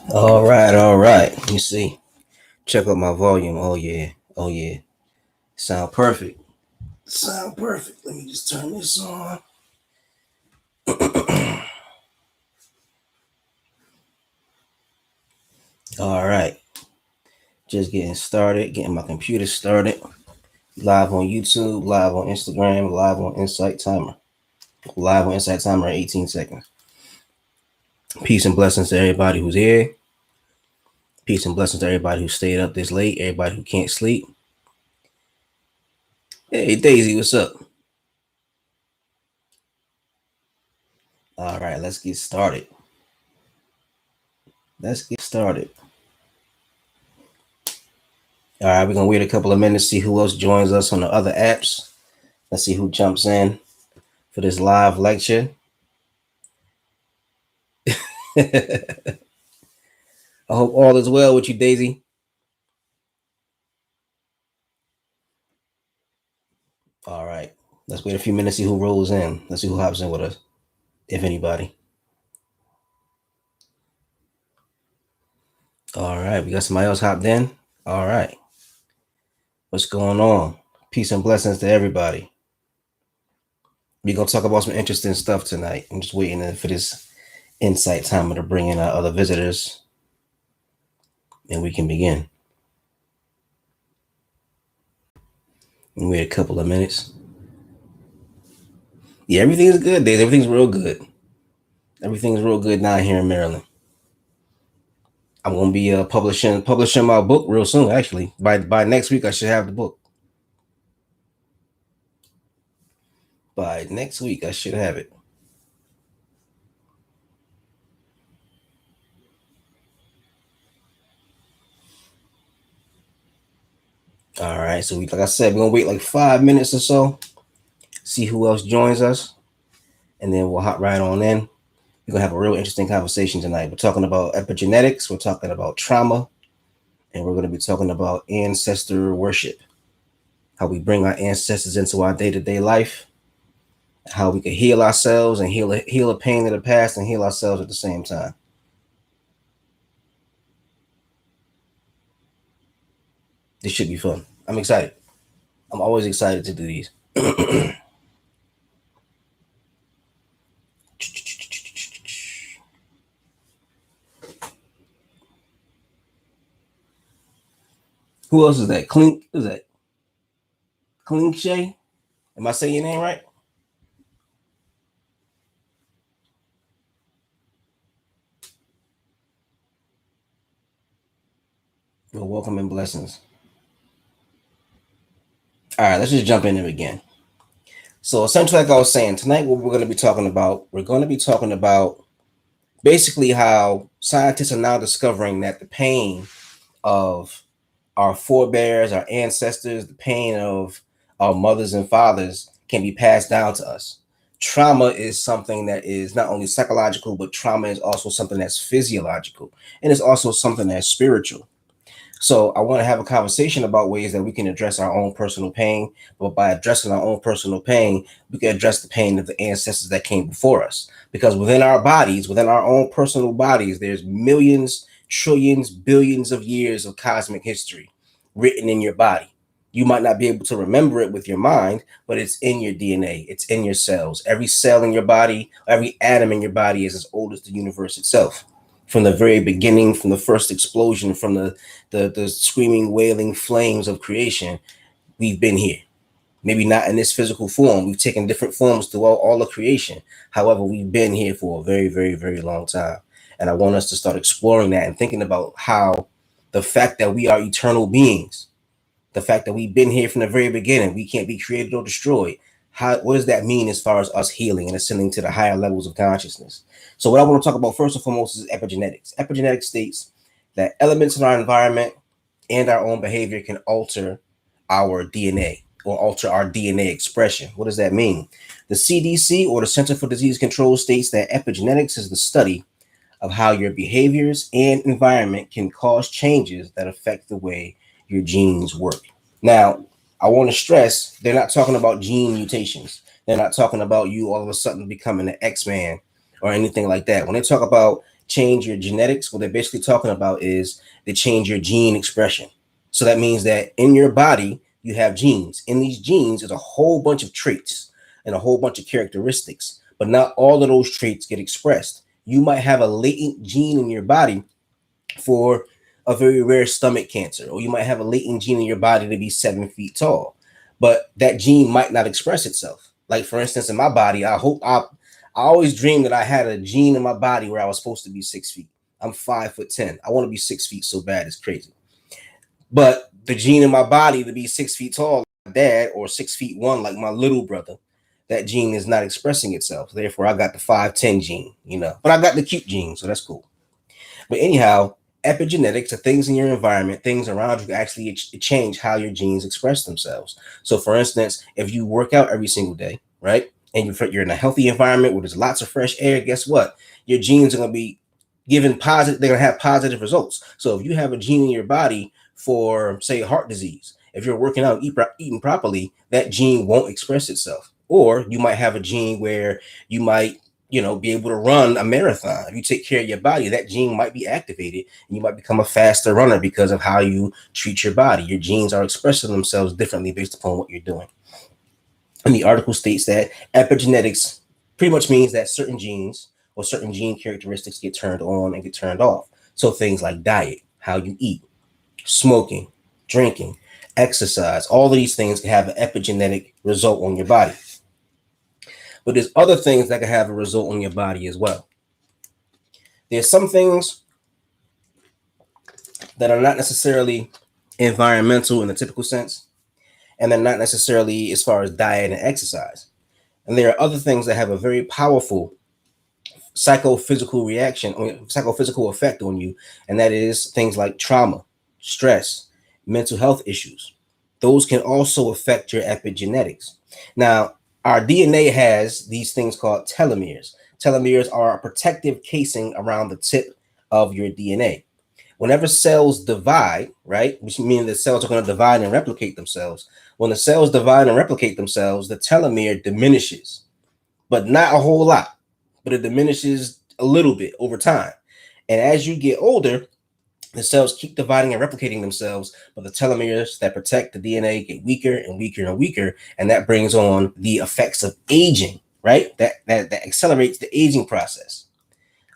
All right, all right. You see, check out my volume. Oh yeah, oh yeah. Sound perfect. Sound perfect. Let me just turn this on. All right, just getting started. Getting my computer started. Live on YouTube, live on Instagram, live on Insight Timer. Live on Insight Timer at 18 seconds. Peace and blessings to everybody who's here. Peace and blessings to everybody who stayed up this late. Everybody who can't sleep. Hey Daisy, what's up? All right, let's get started. Let's get started. All right, we're gonna wait a couple of minutes, see who else joins us on the other apps. Let's see who jumps in for this live lecture. I hope all is well with you, Daisy. All right, let's wait a few minutes, see who rolls in. Let's see who hops in with us, if anybody. All right, we got somebody else hopped in. All right, what's going on? Peace and blessings to everybody. We're gonna talk about some interesting stuff tonight. I'm just waiting for this insight timer to bring in our other visitors, and we can begin. And wait a couple of minutes. Yeah, everything's good, Daisy. Everything's real good. Everything's real good down here in Maryland. I'm gonna be publishing my book real soon. Actually, by next week, I should have the book. By next week, I should have it. All right. So like I said, we're gonna wait like 5 minutes or so, see who else joins us, and then we'll hop right on in. We're gonna have a real interesting conversation tonight. We're talking about epigenetics. We're talking about trauma, and we're gonna be talking about ancestor worship. How we bring our ancestors into our day-to-day life. How we can heal ourselves and heal a pain of the past and heal ourselves at the same time. This should be fun. I'm excited. I'm always excited to do these. Who else is that? Clink. Who's that? Clink Shay? Am I saying your name right? Well, welcome and blessings. All right, let's just jump in there again. So essentially, like I was saying, tonight what we're going to be talking about basically how scientists are now discovering that the pain of our forebears, our ancestors, the pain of our mothers and fathers can be passed down to us. Trauma is something that is not only psychological, but trauma is also something that's physiological, and it's also something that's spiritual. So I want to have a conversation about ways that we can address our own personal pain, but by addressing our own personal pain, we can address the pain of the ancestors that came before us. Because within our bodies, within our own personal bodies, there's millions, trillions, billions of years of cosmic history written in your body. You might not be able to remember it with your mind, but it's in your DNA, it's in your cells. Every cell in your body, every atom in your body is as old as the universe itself. From the very beginning, from the first explosion, from the screaming, wailing flames of creation, we've been here. Maybe not in this physical form. We've taken different forms throughout all of creation. However, we've been here for a very, very, very long time. And I want us to start exploring that and thinking about how the fact that we are eternal beings, the fact that we've been here from the very beginning, we can't be created or destroyed. What does that mean as far as us healing and ascending to the higher levels of consciousness? So what I want to talk about first and foremost is epigenetics. Epigenetics states that elements in our environment and our own behavior can alter our DNA or alter our DNA expression. What does that mean? The CDC, or the Center for Disease Control, states that epigenetics is the study of how your behaviors and environment can cause changes that affect the way your genes work. Now, I want to stress they're not talking about gene mutations. They're not talking about you all of a sudden becoming an X-Man or anything like that. When they talk about change your genetics, what they're basically talking about is they change your gene expression. So that means that in your body, you have genes. In these genes is a whole bunch of traits and a whole bunch of characteristics, but not all of those traits get expressed. You might have a latent gene in your body for a very rare stomach cancer, or you might have a latent gene in your body to be 7 feet tall, but that gene might not express itself. Like for instance, in my body, I always dreamed that I had a gene in my body where I was supposed to be 6 feet. I'm 5'10". I want to be 6 feet so bad, it's crazy. But the gene in my body to be 6 feet tall, like my dad, or 6 feet one, like my little brother, that gene is not expressing itself. Therefore, I got the 5'10" gene, but I got the cute gene, so that's cool. But anyhow, epigenetics are things in your environment, things around you actually change how your genes express themselves. So, for instance, if you work out every single day, right, and you're in a healthy environment where there's lots of fresh air, guess what? Your genes are going to be given positive, they're going to have positive results. So, if you have a gene in your body for, say, heart disease, if you're working out, eating properly, that gene won't express itself. Or you might have a gene where you might be able to run a marathon. If you take care of your body, that gene might be activated and you might become a faster runner because of how you treat your body. Your genes are expressing themselves differently based upon what you're doing. And the article states that epigenetics pretty much means that certain genes or certain gene characteristics get turned on and get turned off. So things like diet, how you eat, smoking, drinking, exercise, all of these things can have an epigenetic result on your body. But there's other things that can have a result on your body as well. There's some things that are not necessarily environmental in the typical sense, and they're not necessarily as far as diet and exercise. And there are other things that have a very powerful psychophysical reaction, or psychophysical effect on you, and that is things like trauma, stress, mental health issues. Those can also affect your epigenetics. Now, our DNA has these things called telomeres. Telomeres are a protective casing around the tip of your DNA. Whenever cells divide, right, which means the cells are going to divide and replicate themselves. When the cells divide and replicate themselves, the telomere diminishes, but not a whole lot, but it diminishes a little bit over time. And as you get older, the cells keep dividing and replicating themselves, but the telomeres that protect the DNA get weaker and weaker and weaker, and that brings on the effects of aging, right? That accelerates the aging process.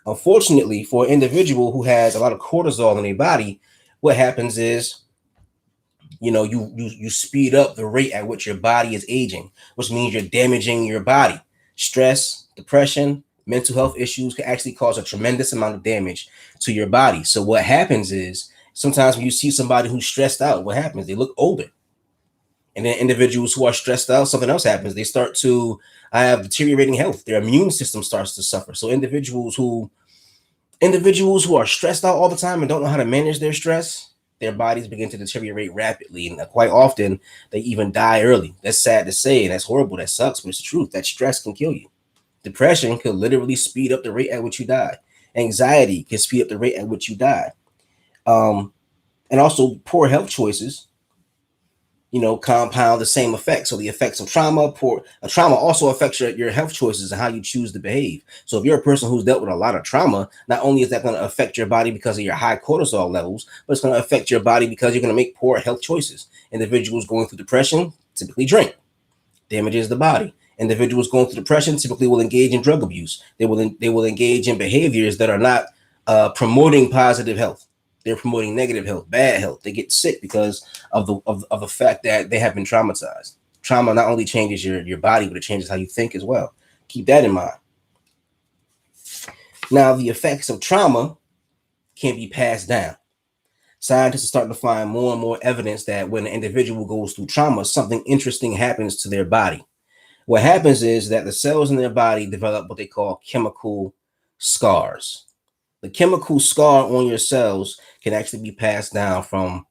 Unfortunately, for an individual who has a lot of cortisol in their body, what happens is, you speed up the rate at which your body is aging, which means you're damaging your body. Stress, depression, mental health issues can actually cause a tremendous amount of damage to your body. So what happens is sometimes when you see somebody who's stressed out, what happens? They look older. And then individuals who are stressed out, something else happens. They start to have deteriorating health. Their immune system starts to suffer. So individuals who are stressed out all the time and don't know how to manage their stress, their bodies begin to deteriorate rapidly. And quite often they even die early. That's sad to say, and that's horrible. That sucks, but it's the truth. That stress can kill you. Depression could literally speed up the rate at which you die. Anxiety can speed up the rate at which you die. And also poor health choices, compound the same effects. So the effects of trauma also affects your health choices and how you choose to behave. So if you're a person who's dealt with a lot of trauma, not only is that going to affect your body because of your high cortisol levels, but it's going to affect your body because you're going to make poor health choices. Individuals going through depression typically drink, damages the body. Individuals going through depression typically will engage in drug abuse. They will engage in behaviors that are not promoting positive health. They're promoting negative health, bad health. They get sick because of the fact that they have been traumatized. Trauma not only changes your body, but it changes how you think as well. Keep that in mind. Now, the effects of trauma can be passed down. Scientists are starting to find more and more evidence that when an individual goes through trauma, something interesting happens to their body. What happens is that the cells in their body develop what they call chemical scars. The chemical scar on your cells can actually be passed down from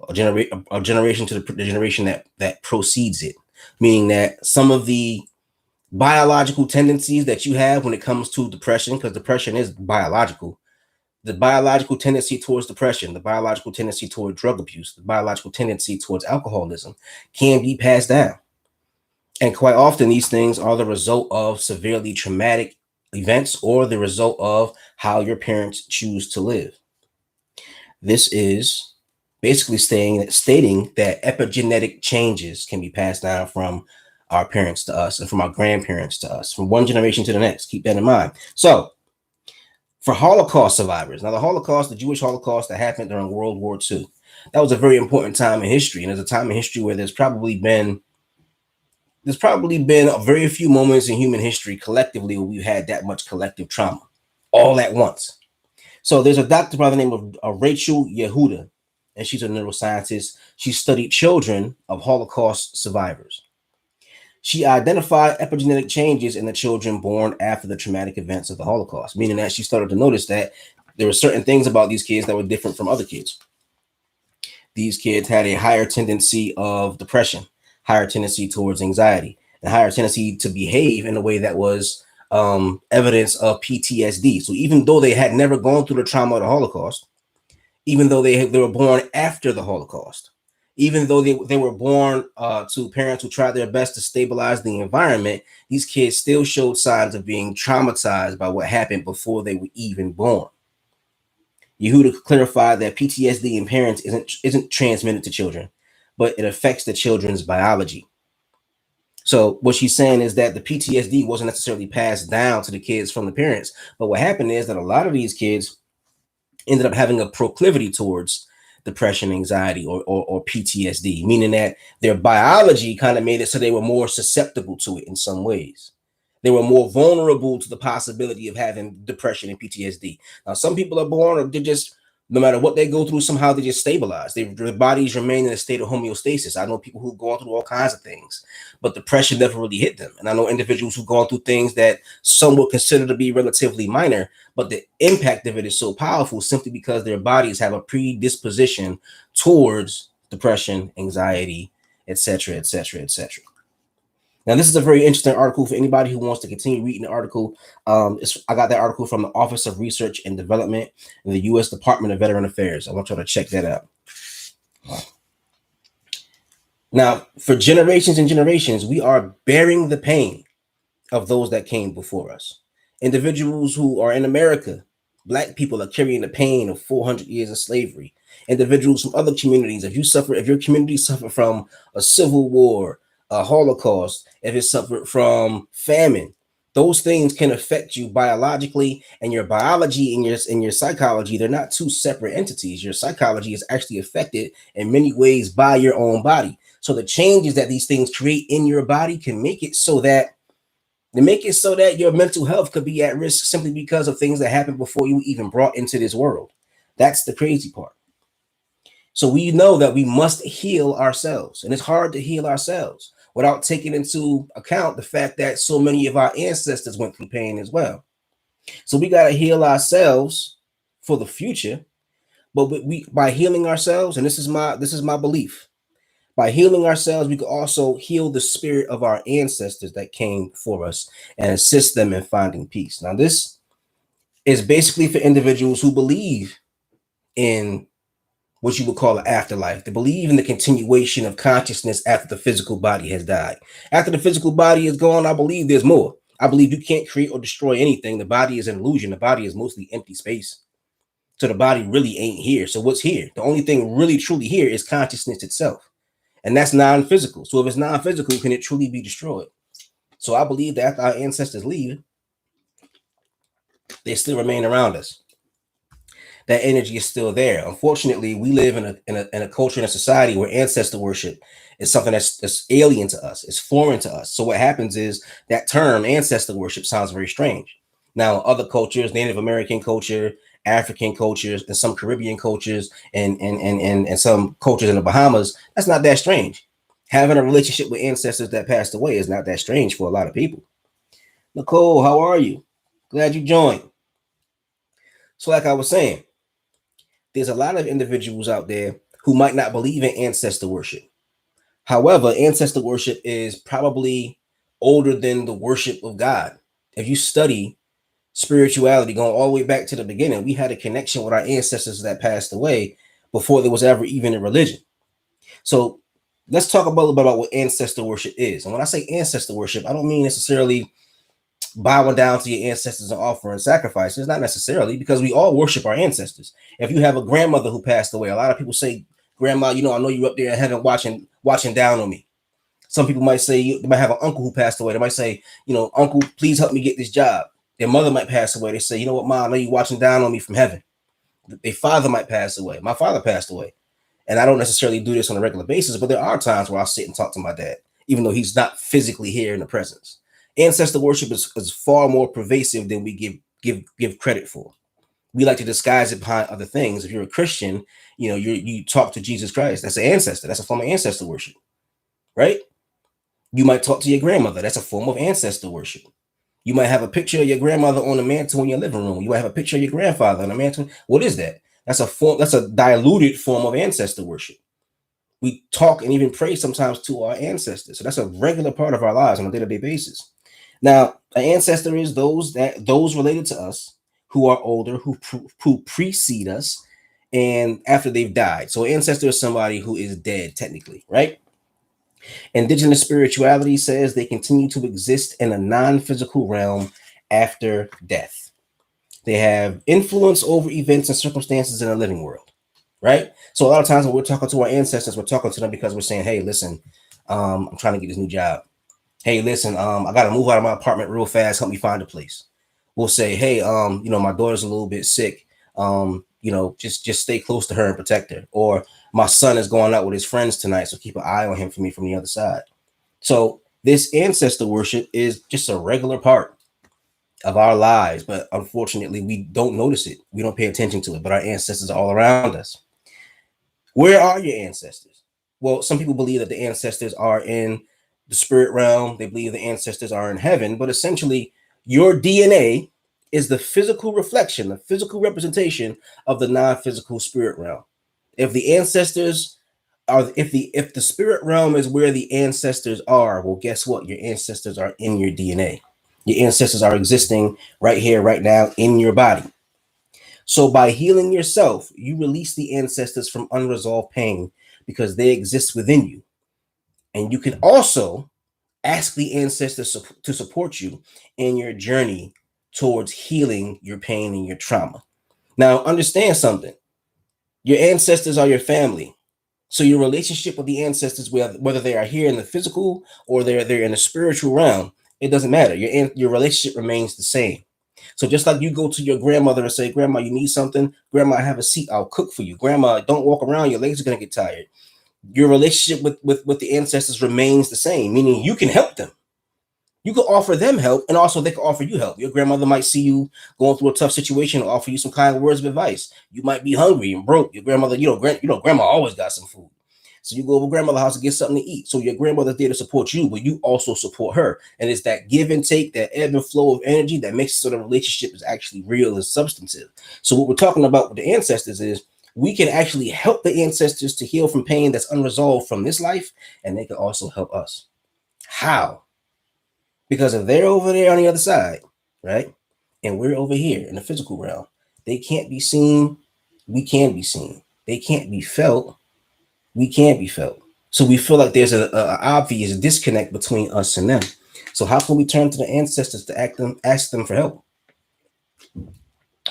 a generation to the generation that precedes it, meaning that some of the biological tendencies that you have when it comes to depression, because depression is biological, the biological tendency towards depression, the biological tendency toward drug abuse, the biological tendency towards alcoholism can be passed down. And quite often, these things are the result of severely traumatic events or the result of how your parents choose to live. This is basically stating that epigenetic changes can be passed down from our parents to us and from our grandparents to us, from one generation to the next. Keep that in mind. So, for Holocaust survivors, now the Holocaust, the Jewish Holocaust that happened during World War II, that was a very important time in history. And there's a time in history where there's probably been a very few moments in human history collectively where we've had that much collective trauma all at once. So there's a doctor by the name of Rachel Yehuda, and she's a neuroscientist. She studied children of Holocaust survivors. She identified epigenetic changes in the children born after the traumatic events of the Holocaust, meaning that she started to notice that there were certain things about these kids that were different from other kids. These kids had a higher tendency of depression, higher tendency towards anxiety, and higher tendency to behave in a way that was evidence of PTSD. So even though they had never gone through the trauma of the Holocaust, even though they were born after the Holocaust, even though they were born to parents who tried their best to stabilize the environment, these kids still showed signs of being traumatized by what happened before they were even born. Yehuda clarified that PTSD in parents isn't transmitted to children, but it affects the children's biology. So what she's saying is that the PTSD wasn't necessarily passed down to the kids from the parents, but what happened is that a lot of these kids ended up having a proclivity towards depression, anxiety, or PTSD, meaning that their biology kind of made it so they were more susceptible to it in some ways. They were more vulnerable to the possibility of having depression and PTSD. Now, some people are born, or they're just, no matter what they go through, somehow they just stabilize. Their bodies remain in a state of homeostasis. I know people who've gone through all kinds of things, but depression never really hit them. And I know individuals who've gone through things that some would consider to be relatively minor, but the impact of it is so powerful simply because their bodies have a predisposition towards depression, anxiety, etc., etc., etc. Now, this is a very interesting article for anybody who wants to continue reading the article. I got that article from the Office of Research and Development in the U.S. Department of Veteran Affairs. I want you to check that out. Now, for generations and generations, we are bearing the pain of those that came before us. Individuals who are in America, Black people, are carrying the pain of 400 years of slavery. Individuals from other communities, if your community suffered from a civil war, a Holocaust, if it suffered from famine, those things can affect you biologically, and your biology and your psychology, they're not two separate entities. Your psychology is actually affected in many ways by your own body. So the changes that these things create in your body can make it so that your mental health could be at risk simply because of things that happened before you even brought into this world. That's the crazy part. So we know that we must heal ourselves, and it's hard to heal ourselves without taking into account the fact that so many of our ancestors went through pain as well. So we got to heal ourselves for the future, but by healing ourselves, and this is my belief, by healing ourselves, we can also heal the spirit of our ancestors that came before us and assist them in finding peace. Now, this is basically for individuals who believe in what you would call an afterlife. They believe in the continuation of consciousness after the physical body has died. After the physical body is gone, I believe there's more. I believe you can't create or destroy anything. The body is an illusion. The body is mostly empty space. So the body really ain't here. So what's here? The only thing really truly here is consciousness itself. And that's non-physical. So if it's non-physical, can it truly be destroyed? So I believe that after our ancestors leave, they still remain around us. That energy is still there. Unfortunately, we live in a culture and a society where ancestor worship is something that's alien to us. It's foreign to us. So what happens is that term ancestor worship sounds very strange. Now, other cultures, Native American culture, African cultures, and some Caribbean cultures, and some cultures in the Bahamas, that's not that strange. Having a relationship with ancestors that passed away is not that strange for a lot of people. Nicole, how are you? Glad you joined. So like I was saying, there's a lot of individuals out there who might not believe in ancestor worship. However, ancestor worship is probably older than the worship of God. If you study spirituality going all the way back to the beginning, we had a connection with our ancestors that passed away before there was ever even a religion. So let's talk a little bit about what ancestor worship is. And when I say ancestor worship, I don't mean necessarily bowing down to your ancestors and offering sacrifices. Not necessarily, because we all worship our ancestors. If you have a grandmother who passed away, a lot of people say, "Grandma, I know you're up there in heaven watching down on me." Some people might say they might have an uncle who passed away. They might say, "Uncle, please help me get this job." Their mother might pass away. They say, "You know what, Mom, I know you're watching down on me from heaven." Their father might pass away. My father passed away. And I don't necessarily do this on a regular basis, but there are times where I'll sit and talk to my dad, even though he's not physically here in the presence. Ancestor worship is far more pervasive than we give credit for. We like to disguise it behind other things. If you're a Christian, you talk to Jesus Christ. That's an ancestor. That's a form of ancestor worship, right? You might talk to your grandmother. That's a form of ancestor worship. You might have a picture of your grandmother on the mantle in your living room. You might have a picture of your grandfather on the mantle. What is that? That's a form. That's a diluted form of ancestor worship. We talk and even pray sometimes to our ancestors. So that's a regular part of our lives on a day-to-day basis. Now, an ancestor is those related to us who are older, who precede us, and after they've died. So, an ancestor is somebody who is dead, technically, right? Indigenous spirituality says they continue to exist in a non-physical realm after death. They have influence over events and circumstances in the living world, right? So a lot of times when we're talking to our ancestors, we're talking to them because we're saying, "Hey, listen, I'm trying to get this new job. Hey, listen, I got to move out of my apartment real fast. Help me find a place." We'll say, "Hey, my daughter's a little bit sick. Just stay close to her and protect her." Or, "My son is going out with his friends tonight, so keep an eye on him for me from the other side." So this ancestor worship is just a regular part of our lives, but unfortunately, we don't notice it. We don't pay attention to it, but our ancestors are all around us. Where are your ancestors? Well, some people believe that the ancestors are in the spirit realm. They believe the ancestors are in heaven, but essentially, your DNA is the physical reflection, the physical representation of the non-physical spirit realm. If the ancestors if the spirit realm is where the ancestors are, well, guess what? Your ancestors are in your DNA. Your ancestors are existing right here, right now in your body. So by healing yourself, you release the ancestors from unresolved pain because they exist within you. And you can also ask the ancestors to support you in your journey towards healing your pain and your trauma. Now, understand something. Your ancestors are your family. So your relationship with the ancestors, whether they are here in the physical or they're in the spiritual realm, it doesn't matter. Your relationship remains the same. So just like you go to your grandmother and say, "Grandma, you need something? Grandma, have a seat. I'll cook for you. Grandma, don't walk around. Your legs are gonna get tired." Your relationship with the ancestors remains the same, meaning you can help them. You could offer them help, and also they could offer you help. Your grandmother might see you going through a tough situation and offer you some kind words of advice. You might be hungry and broke. Your grandmother, grandma always got some food. So you go over grandmother's house to get something to eat. So your grandmother's there to support you, but you also support her. And it's that give and take, that ebb and flow of energy that makes it so the relationship is actually real and substantive. So what we're talking about with the ancestors is we can actually help the ancestors to heal from pain that's unresolved from this life, and they can also help us. How? Because if they're over there on the other side, right, and we're over here in the physical realm, they can't be seen. We can be seen. They can't be felt. We can be felt. So we feel like there's a obvious disconnect between us and them. So how can we turn to the ancestors to ask them for help?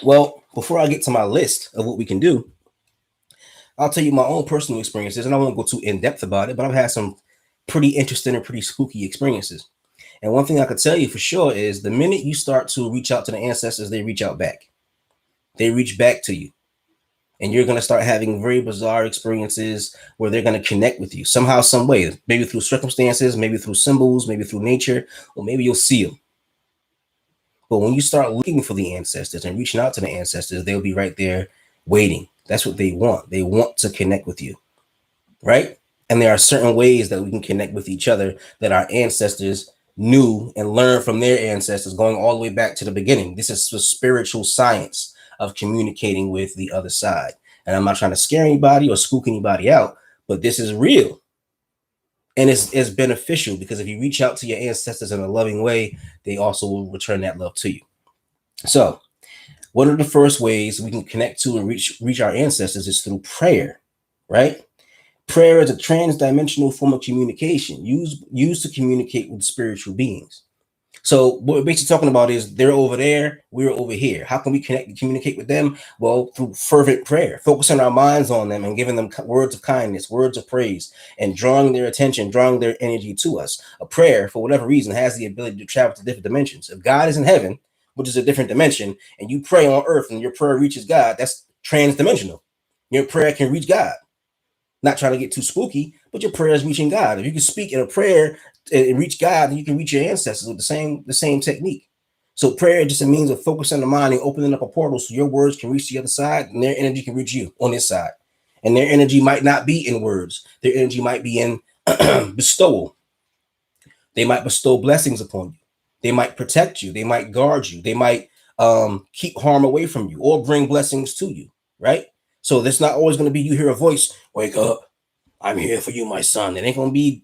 Well, before I get to my list of what we can do, I'll tell you my own personal experiences, and I won't go too in depth about it, but I've had some pretty interesting and pretty spooky experiences. And one thing I could tell you for sure is the minute you start to reach out to the ancestors, they reach out back. They reach back to you. And you're going to start having very bizarre experiences where they're going to connect with you somehow, some way, maybe through circumstances, maybe through symbols, maybe through nature, or maybe you'll see them. But when you start looking for the ancestors and reaching out to the ancestors, they'll be right there waiting. That's what they want. They want to connect with you, right? And there are certain ways that we can connect with each other that our ancestors knew and learned from their ancestors going all the way back to the beginning. This is the spiritual science of communicating with the other side. And I'm not trying to scare anybody or spook anybody out, but this is real. And it's beneficial because if you reach out to your ancestors in a loving way, they also will return that love to you. So, one of the first ways we can connect to and reach our ancestors is through prayer, right? Prayer is a trans-dimensional form of communication used to communicate with spiritual beings. So what we're basically talking about is they're over there, we're over here. How can we connect and communicate with them? Well, through fervent prayer, focusing our minds on them and giving them words of kindness, words of praise, and drawing their attention, drawing their energy to us. A prayer, for whatever reason, has the ability to travel to different dimensions. If God is in heaven, which is a different dimension, and you pray on earth and your prayer reaches God, that's transdimensional. Your prayer can reach God. Not trying to get too spooky, but your prayer is reaching God. If you can speak in a prayer and reach God, then you can reach your ancestors with the same technique. So prayer is just a means of focusing the mind and opening up a portal so your words can reach the other side and their energy can reach you on this side. And their energy might not be in words. Their energy might be in bestowal. They might bestow blessings upon you. They might protect you. They might guard you. They might keep harm away from you or bring blessings to you, right? So there's not always going to be you hear a voice, wake up, I'm here for you, my son. It ain't going to be,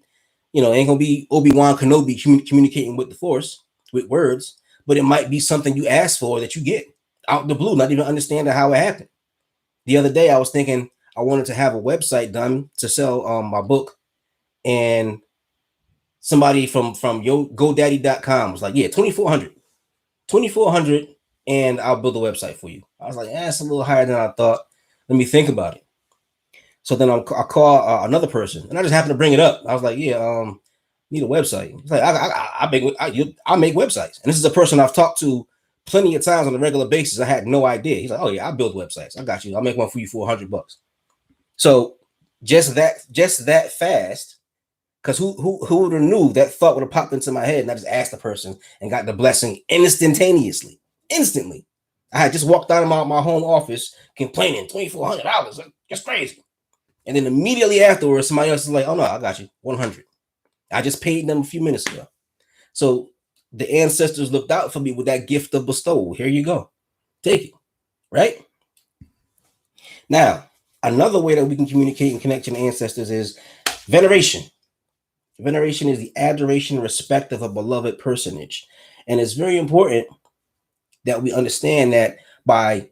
it ain't going to be Obi-Wan Kenobi communicating with the Force with words, but it might be something you ask for that you get out the blue, not even understanding how it happened. The other day, I was thinking I wanted to have a website done to sell my book, and somebody from GoDaddy.com was like, yeah, 2400 and I'll build a website for you. I was like, it's a little higher than I thought. Let me think about it. So then I call another person, and I just happened to bring it up. I was like, yeah, need a website. He's like, I make websites. And this is a person I've talked to plenty of times on a regular basis. I had no idea. He's like, oh yeah, I build websites. I got you. I'll make one for you for $100. So just that fast. Because who would have knew that thought would have popped into my head, and I just asked the person and got the blessing instantaneously. Instantly. I had just walked out of my home office complaining, $2,400. That's crazy. And then immediately afterwards, somebody else is like, oh no, I got you, 100. I just paid them a few minutes ago. So the ancestors looked out for me with that gift of bestowal. Here you go. Take it. Right? Now, another way that we can communicate and connect to the ancestors is veneration. Veneration is the adoration and respect of a beloved personage. And it's very important that we understand that by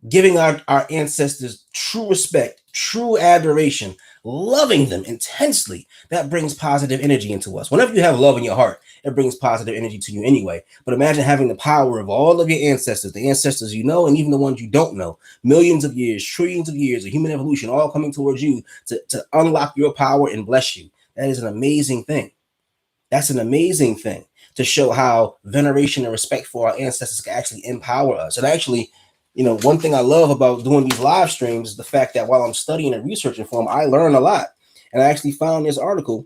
giving our ancestors true respect, true adoration, loving them intensely, that brings positive energy into us. Whenever you have love in your heart, it brings positive energy to you anyway. But imagine having the power of all of your ancestors, the ancestors you know, and even the ones you don't know, millions of years, trillions of years of human evolution, all coming towards you to unlock your power and bless you. That is an amazing thing. That's an amazing thing to show how veneration and respect for our ancestors can actually empower us. And actually, one thing I love about doing these live streams is the fact that while I'm studying and researching for them, I learn a lot. And I actually found this article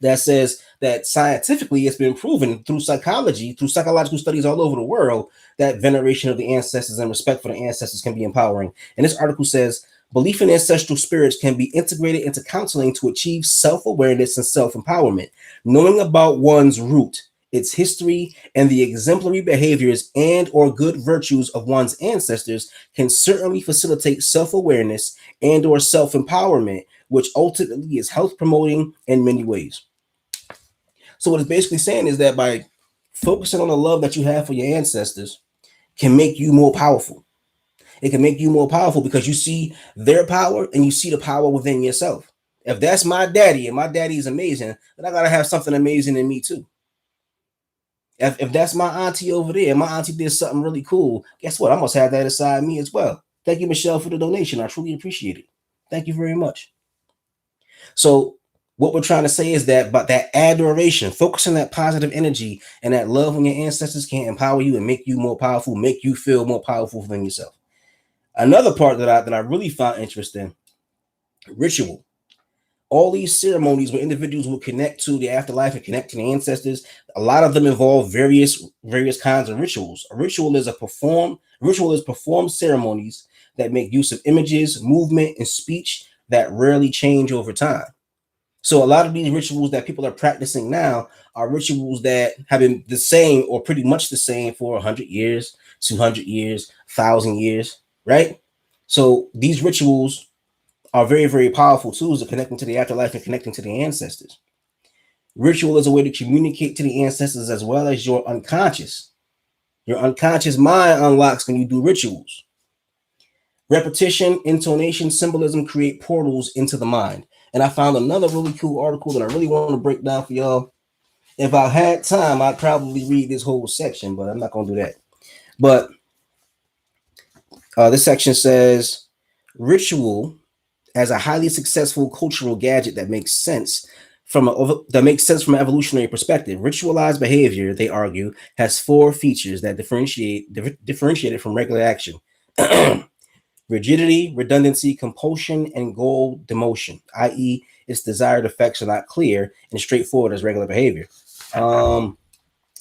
that says that scientifically it's been proven through psychology, through psychological studies all over the world, that veneration of the ancestors and respect for the ancestors can be empowering. And this article says, belief in ancestral spirits can be integrated into counseling to achieve self-awareness and self-empowerment. Knowing about one's root, its history, and the exemplary behaviors and or good virtues of one's ancestors can certainly facilitate self-awareness and or self-empowerment, which ultimately is health promoting in many ways. So what it's basically saying is that by focusing on the love that you have for your ancestors can make you more powerful. It can make you more powerful because you see their power and you see the power within yourself. If that's my daddy and my daddy is amazing, then I gotta have something amazing in me too. If that's my auntie over there, and my auntie did something really cool, guess what? I must have that inside me as well. Thank you, Michelle, for the donation. I truly appreciate it. Thank you very much. So what we're trying to say is that, but that adoration, focus on that positive energy and that love on your ancestors can empower you and make you more powerful, make you feel more powerful than yourself. Another part that I really found interesting, ritual. All these ceremonies where individuals will connect to the afterlife and connect to the ancestors, a lot of them involve various kinds of rituals. A ritual is performed ceremonies that make use of images, movement, and speech that rarely change over time. So a lot of these rituals that people are practicing now are rituals that have been the same or pretty much the same for 100 years, 200 years, 1,000 years, right? So these rituals are very, very powerful tools of connecting to the afterlife and connecting to the ancestors. Ritual is a way to communicate to the ancestors as well as your unconscious. Your unconscious mind unlocks when you do rituals. Repetition, intonation, symbolism create portals into the mind. And I found another really cool article that I really want to break down for y'all. If I had time, I'd probably read this whole section, but I'm not going to do that. But this section says ritual as a highly successful cultural gadget that makes sense from an evolutionary perspective. Ritualized behavior, they argue, has four features that differentiate it from regular action: rigidity, redundancy, compulsion, and goal demotion, i.e., its desired effects are not clear and straightforward as regular behavior.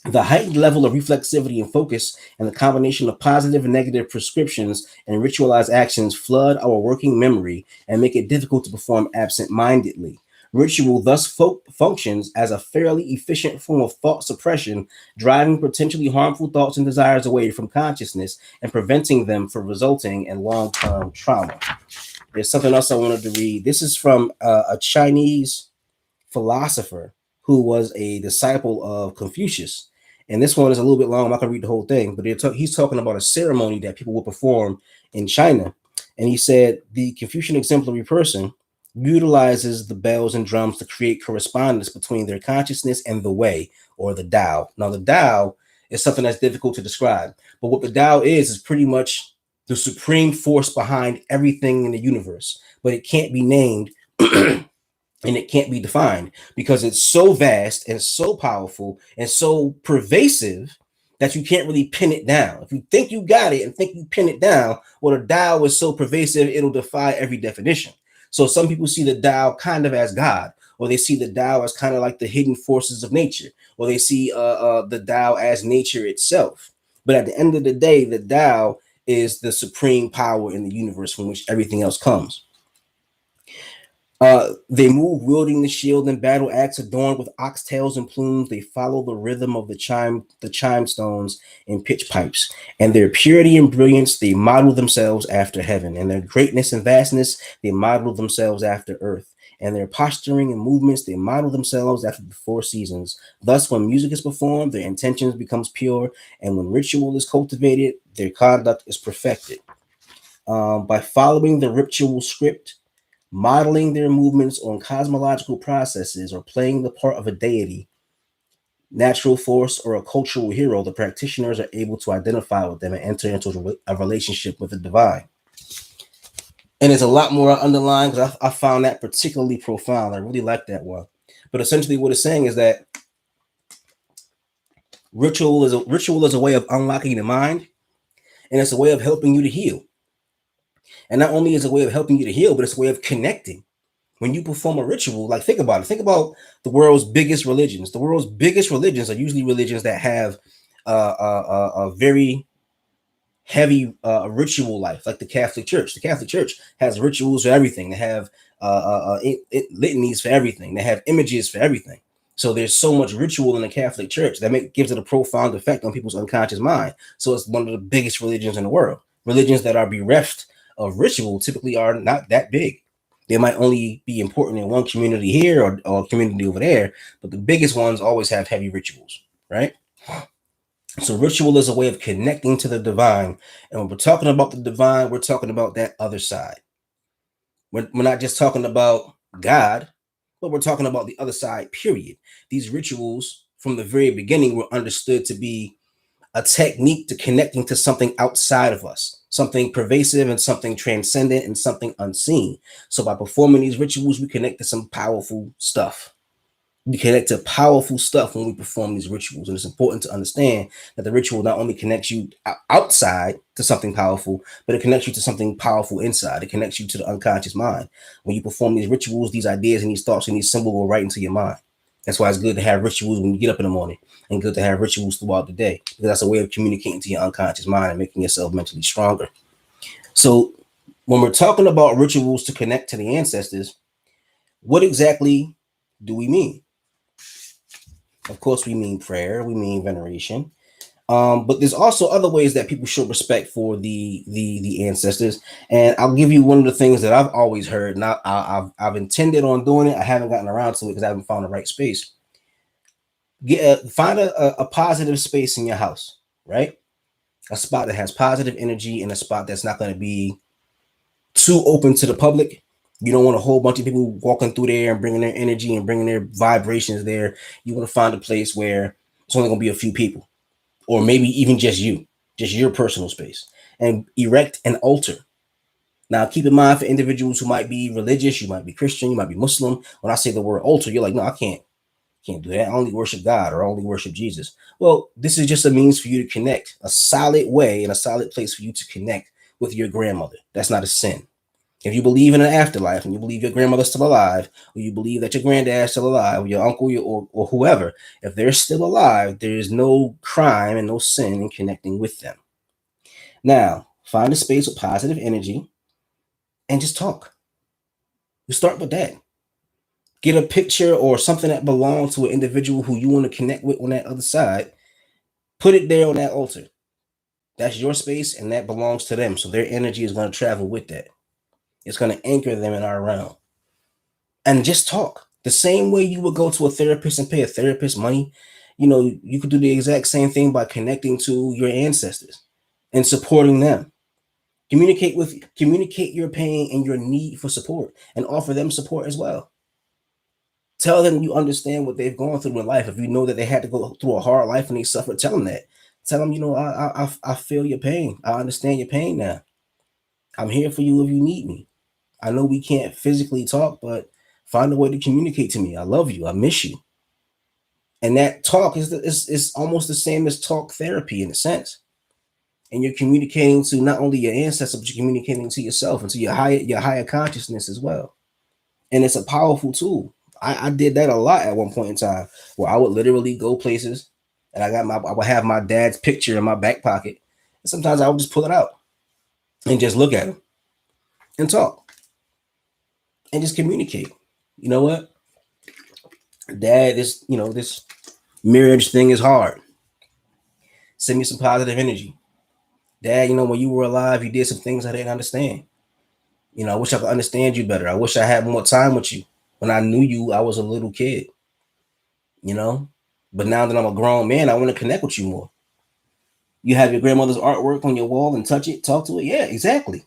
The heightened level of reflexivity and focus and the combination of positive and negative prescriptions and ritualized actions flood our working memory and make it difficult to perform absent-mindedly. Ritual thus functions as a fairly efficient form of thought suppression, driving potentially harmful thoughts and desires away from consciousness and preventing them from resulting in long-term trauma. There's something else I wanted to read. This is from a Chinese philosopher who was a disciple of Confucius. And this one is a little bit long. I'm not going to read the whole thing, but he's talking about a ceremony that people will perform in China. And he said the Confucian exemplary person utilizes the bells and drums to create correspondence between their consciousness and the way, or the Tao. Now, the Tao is something that's difficult to describe, but what the Tao is pretty much the supreme force behind everything in the universe, but it can't be named and it can't be defined because it's so vast and so powerful and so pervasive that you can't really pin it down. If you think you got it and think you pin it down, well, the Tao is so pervasive, it'll defy every definition. So some people see the Tao kind of as God, or they see the Tao as kind of like the hidden forces of nature, or they see the Tao as nature itself. But at the end of the day, the Tao is the supreme power in the universe from which everything else comes. They move wielding the shield and battle axe adorned with oxtails and plumes. They follow the rhythm of the chime stones and pitch pipes. And their purity and brilliance, they model themselves after heaven. And their greatness and vastness, they model themselves after earth. And their posturing and movements, they model themselves after the four seasons. Thus, when music is performed, their intentions becomes pure. And when ritual is cultivated, their conduct is perfected. By following the ritual script, modeling their movements on cosmological processes, or playing the part of a deity, natural force, or a cultural hero, the practitioners are able to identify with them and enter into a relationship with the divine. And there's a lot more underlying because I found that particularly profound. I really like that one. But essentially, what it's saying is that ritual is a way of unlocking the mind, and it's a way of helping you to heal. And not only is it a way of helping you to heal, but it's a way of connecting. When you perform a ritual, like think about it. Think about the world's biggest religions. The world's biggest religions are usually religions that have a very heavy ritual life, like the Catholic Church. The Catholic Church has rituals for everything. They have litanies for everything. They have images for everything. So there's so much ritual in the Catholic Church that gives it a profound effect on people's unconscious mind. So it's one of the biggest religions in the world. Religions that are bereft of ritual typically are not that big. They might only be important in one community here or community over there, but the biggest ones always have heavy rituals, right? So ritual is a way of connecting to the divine. And when we're talking about the divine, we're talking about that other side. We're not just talking about God, but we're talking about the other side, period. These rituals from the very beginning were understood to be a technique to connecting to something outside of us, something pervasive and something transcendent and something unseen. So by performing these rituals, we connect to some powerful stuff. We connect to powerful stuff when we perform these rituals. And it's important to understand that the ritual not only connects you outside to something powerful, but it connects you to something powerful inside. It connects you to the unconscious mind. When you perform these rituals, these ideas and these thoughts and these symbols go right into your mind. That's why it's good to have rituals when you get up in the morning, and good to have rituals throughout the day, because that's a way of communicating to your unconscious mind and making yourself mentally stronger. So when we're talking about rituals to connect to the ancestors, what exactly do we mean? Of course, we mean prayer, we mean veneration. But there's also other ways that people show respect for the ancestors, and I'll give you one of the things that I've always heard. Now I've intended on doing it. I haven't gotten around to it because I haven't found the right space. Find a positive space in your house, right? A spot that has positive energy and a spot that's not going to be too open to the public. You don't want a whole bunch of people walking through there and bringing their energy and bringing their vibrations there. You want to find a place where it's only going to be a few people, or maybe even just you, just your personal space, and erect an altar. Now, keep in mind for individuals who might be religious, you might be Christian, you might be Muslim. When I say the word altar, you're like, no, I can't do that. I only worship God or I only worship Jesus. Well, this is just a means for you to connect, a solid way and a solid place for you to connect with your grandmother. That's not a sin. If you believe in an afterlife and you believe your grandmother's still alive, or you believe that your granddad's still alive, or your uncle or whoever, if they're still alive, there is no crime and no sin in connecting with them. Now, find a space with positive energy and just talk. You start with that. Get a picture or something that belongs to an individual who you want to connect with on that other side. Put it there on that altar. That's your space and that belongs to them. So their energy is going to travel with that. It's going to anchor them in our realm. And just talk. The same way you would go to a therapist and pay a therapist money, you could do the exact same thing by connecting to your ancestors and supporting them. Communicate your pain and your need for support and offer them support as well. Tell them you understand what they've gone through in life. If you know that they had to go through a hard life and they suffered, tell them that. Tell them, I feel your pain. I understand your pain now. I'm here for you if you need me. I know we can't physically talk, but find a way to communicate to me. I love you. I miss you. And that talk is almost the same as talk therapy in a sense. And you're communicating to not only your ancestors, but you're communicating to yourself and to your higher consciousness as well. And it's a powerful tool. I did that a lot at one point in time, where I would literally go places and I would have my dad's picture in my back pocket. And sometimes I would just pull it out and just look at him and talk and just communicate. You know what? Dad, this marriage thing is hard. Send me some positive energy. Dad, when you were alive, you did some things I didn't understand. I wish I could understand you better. I wish I had more time with you. When I knew you, I was a little kid. But now that I'm a grown man, I want to connect with you more. You have your grandmother's artwork on your wall and touch it, talk to it. Yeah, exactly.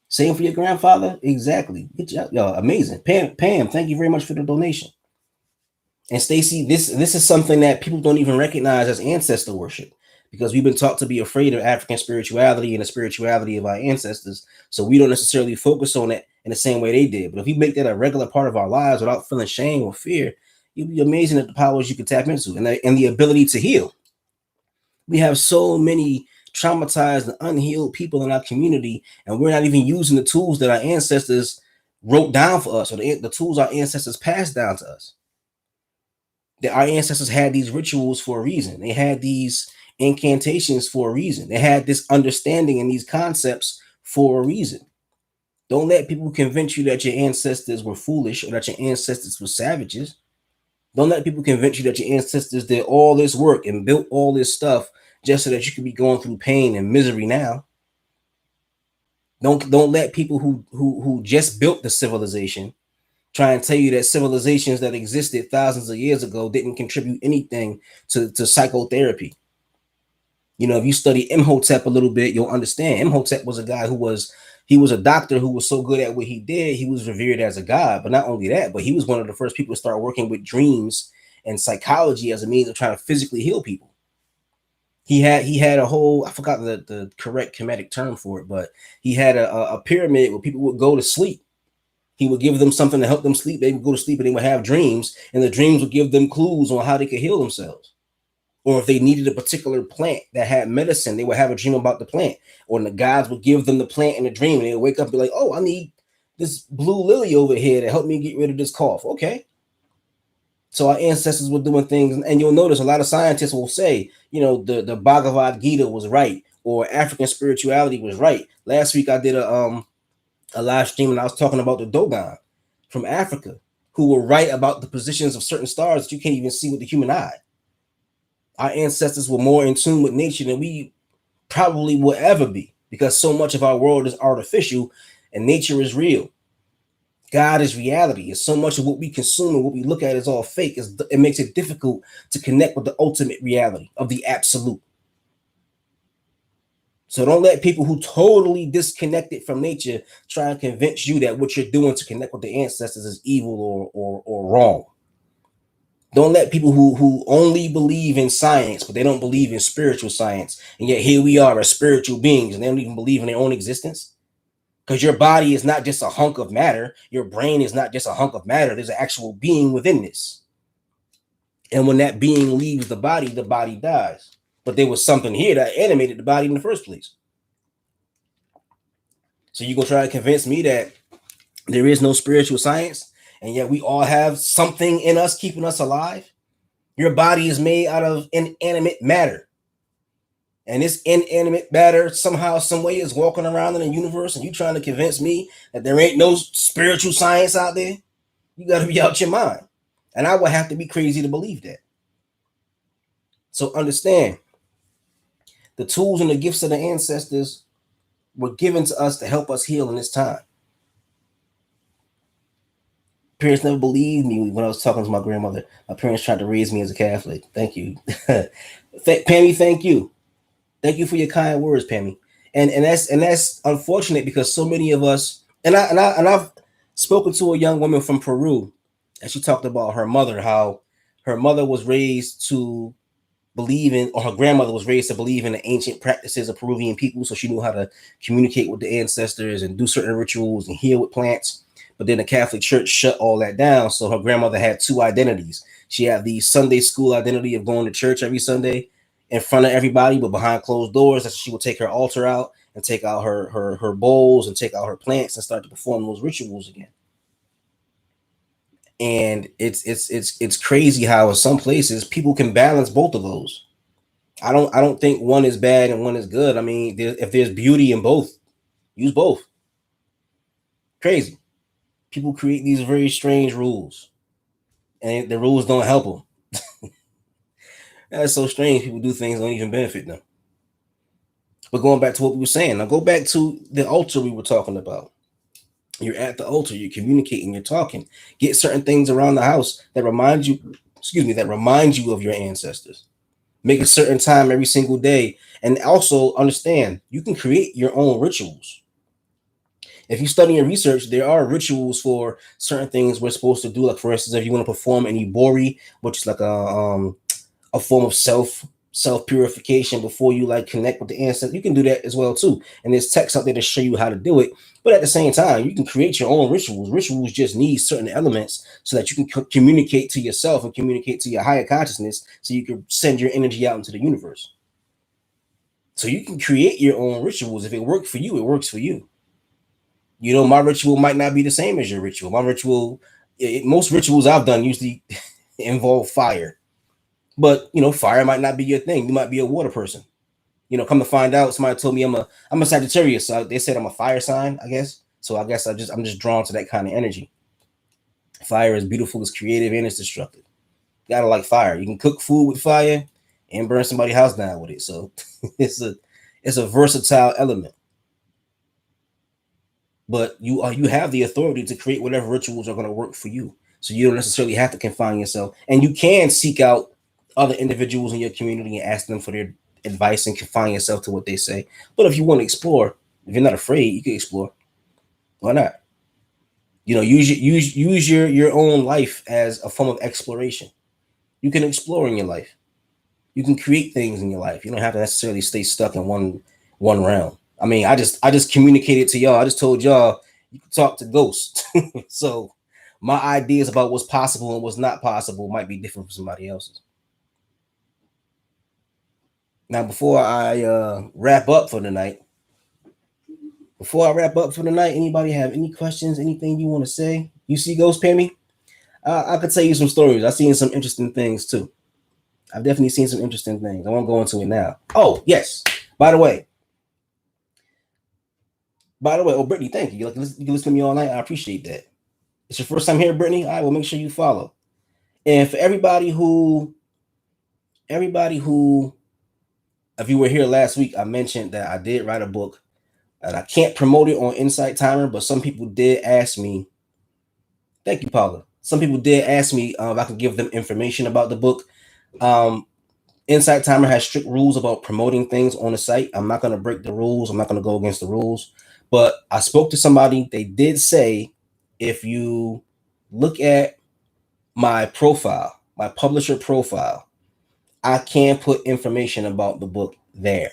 Same for your grandfather. Exactly. Good job. Yo, amazing. Pam, thank you very much for the donation. And Stacy, this is something that people don't even recognize as ancestor worship, because we've been taught to be afraid of African spirituality and the spirituality of our ancestors. So we don't necessarily focus on it in the same way they did. But if we make that a regular part of our lives without feeling shame or fear, you'll be amazing at the powers you can tap into and the ability to heal. We have so many traumatized and unhealed people in our community, and we're not even using the tools that our ancestors wrote down for us, or the tools our ancestors passed down to us. That our ancestors had these rituals for a reason. They had these incantations for a reason. They had this understanding and these concepts for a reason. Don't let people convince you that your ancestors were foolish or that your ancestors were savages. Don't let people convince you that your ancestors did all this work and built all this stuff just so that you could be going through pain and misery now. Don't let people who just built the civilization try and tell you that civilizations that existed thousands of years ago didn't contribute anything to psychotherapy. If you study Imhotep a little bit, you'll understand. Imhotep was a guy he was a doctor who was so good at what he did, he was revered as a god. But not only that, but he was one of the first people to start working with dreams and psychology as a means of trying to physically heal people. He had a whole, I forgot the correct Kemetic term for it, but he had a pyramid where people would go to sleep. He would give them something to help them sleep. They would go to sleep and they would have dreams, and the dreams would give them clues on how they could heal themselves. Or if they needed a particular plant that had medicine, they would have a dream about the plant. Or the gods would give them the plant in a dream, and they would wake up and be like, oh, I need this blue lily over here to help me get rid of this cough. Okay. So our ancestors were doing things, and you'll notice a lot of scientists will say, the Bhagavad Gita was right, or African spirituality was right. Last week I did a live stream and I was talking about the Dogon from Africa, who were right about the positions of certain stars that you can't even see with the human eye. Our ancestors were more in tune with nature than we probably will ever be, because so much of our world is artificial and nature is real. God is reality. And so much of what we consume and what we look at is all fake. It makes it difficult to connect with the ultimate reality of the absolute. So don't let people who totally disconnected from nature try and convince you that what you're doing to connect with the ancestors is evil or wrong. Don't let people who only believe in science, but they don't believe in spiritual science, and yet here we are as spiritual beings, and they don't even believe in their own existence. Because your body is not just a hunk of matter. Your brain is not just a hunk of matter. There's an actual being within this. And when that being leaves the body dies. But there was something here that animated the body in the first place. So you gonna try to convince me that there is no spiritual science, and yet we all have something in us keeping us alive? Your body is made out of inanimate matter. And this inanimate matter somehow, some way is walking around in the universe, and you trying to convince me that there ain't no spiritual science out there? You got to be out your mind. And I would have to be crazy to believe that. So understand, the tools and the gifts of the ancestors were given to us to help us heal in this time. Parents never believed me when I was talking to my grandmother. My parents tried to raise me as a Catholic. Thank you. Pammy, thank you. Thank you for your kind words, Pammy. And that's unfortunate, because so many of us, and I've spoken to a young woman from Peru, and she talked about her mother, how her mother was raised to believe in, or her grandmother was raised to believe in the ancient practices of Peruvian people, so she knew how to communicate with the ancestors and do certain rituals and heal with plants. But then the Catholic Church shut all that down, so her grandmother had two identities. She had the Sunday school identity of going to church every Sunday in front of everybody, but behind closed doors, that she would take her altar out and take out her bowls and take out her plants and start to perform those rituals again. And it's crazy how in some places people can balance both of those. I don't think one is bad and one is good. I mean, if there's beauty in both, use both. Crazy. People create these very strange rules, and the rules don't help them. That's so strange. People do things that don't even benefit them. But going back to what we were saying, now go back to the altar we were talking about. You're at the altar, you're communicating, you're talking. Get certain things around the house that remind you, that remind you of your ancestors. Make a certain time every single day. And also understand, you can create your own rituals. If you study and research, there are rituals for certain things we're supposed to do. Like, for instance, if you want to perform an ibori, which is like a form of self purification before you like connect with the ancestors, you can do that as well too. And there's text out there to show you how to do it. But at the same time, you can create your own rituals. Rituals just need certain elements so that you can communicate to yourself and communicate to your higher consciousness, so you can send your energy out into the universe. So you can create your own rituals. If it works for you, it works for you. You know, my ritual might not be the same as your ritual. My ritual, most rituals I've done usually involve fire. But, you know, fire might not be your thing. You might be a water person. You know, come to find out, somebody told me I'm a Sagittarius. So they said I'm a fire sign, I guess. So I guess I'm just drawn to that kind of energy. Fire is beautiful, it's creative, and it's destructive. You gotta like fire. You can cook food with fire and burn somebody's house down with it. So it's a versatile element. But you have the authority to create whatever rituals are going to work for you. So you don't necessarily have to confine yourself, and you can seek out other individuals in your community and ask them for their advice and confine yourself to what they say. But if you want to explore, if you're not afraid, you can explore. Why not? You know, use your own life as a form of exploration. You can explore in your life. You can create things in your life. You don't have to necessarily stay stuck in one realm. I mean, I just communicated to y'all. I just told y'all you can talk to ghosts. So my ideas about what's possible and what's not possible might be different from somebody else's. Now, before I wrap up for the night, anybody have any questions? Anything you want to say? You see ghosts, Pammy? I could tell you some stories. I've seen some interesting things too. I've definitely seen some interesting things. I won't go into it now. Oh, yes. By the way, oh, Brittany, thank you. You can listen to me all night. I appreciate that. It's your first time here, Brittany. I will make sure you follow. And for everybody who, if you were here last week, I mentioned that I did write a book, and I can't promote it on Insight Timer, but some people did ask me. Thank you, Paula. Some people did ask me if I could give them information about the book. Insight Timer has strict rules about promoting things on the site. I'm not going to break the rules. I'm not going to go against the rules. But I spoke to somebody. They did say if you look at my profile, my publisher profile, I can put information about the book there.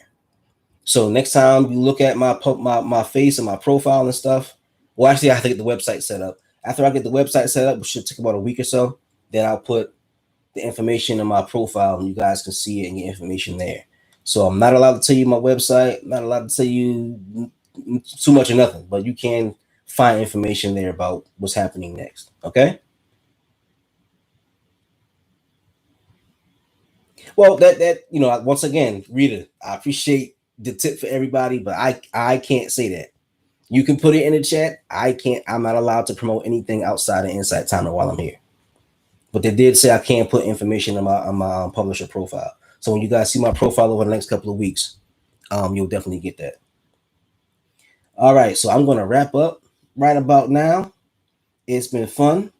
So next time you look at my face and my profile and stuff, well, actually, I have to get the website set up. After I get the website set up, which should take about a week or so, then I'll put the information in my profile and you guys can see it and get information there. So I'm not allowed to tell you my website, I'm not allowed to tell you too much or nothing, but you can find information there about what's happening next. Okay. Well, that once again, Rita, I appreciate the tip for everybody, but I can't say that. You can put it in the chat. I can't. I'm not allowed to promote anything outside of Insight Timer while I'm here. But they did say I can put information on my publisher profile. So when you guys see my profile over the next couple of weeks, you'll definitely get that. All right, so I'm gonna wrap up right about now. It's been fun.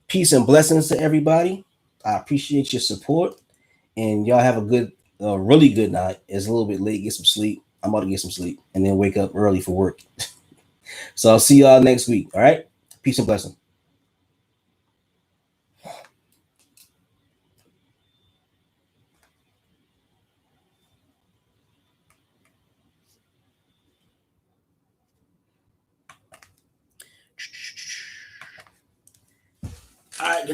Peace and blessings to everybody. I appreciate your support, and y'all have a good, really good night. It's a little bit late. Get some sleep. I'm about to get some sleep, and then wake up early for work. So I'll see y'all next week. All right. Peace and blessings. All right.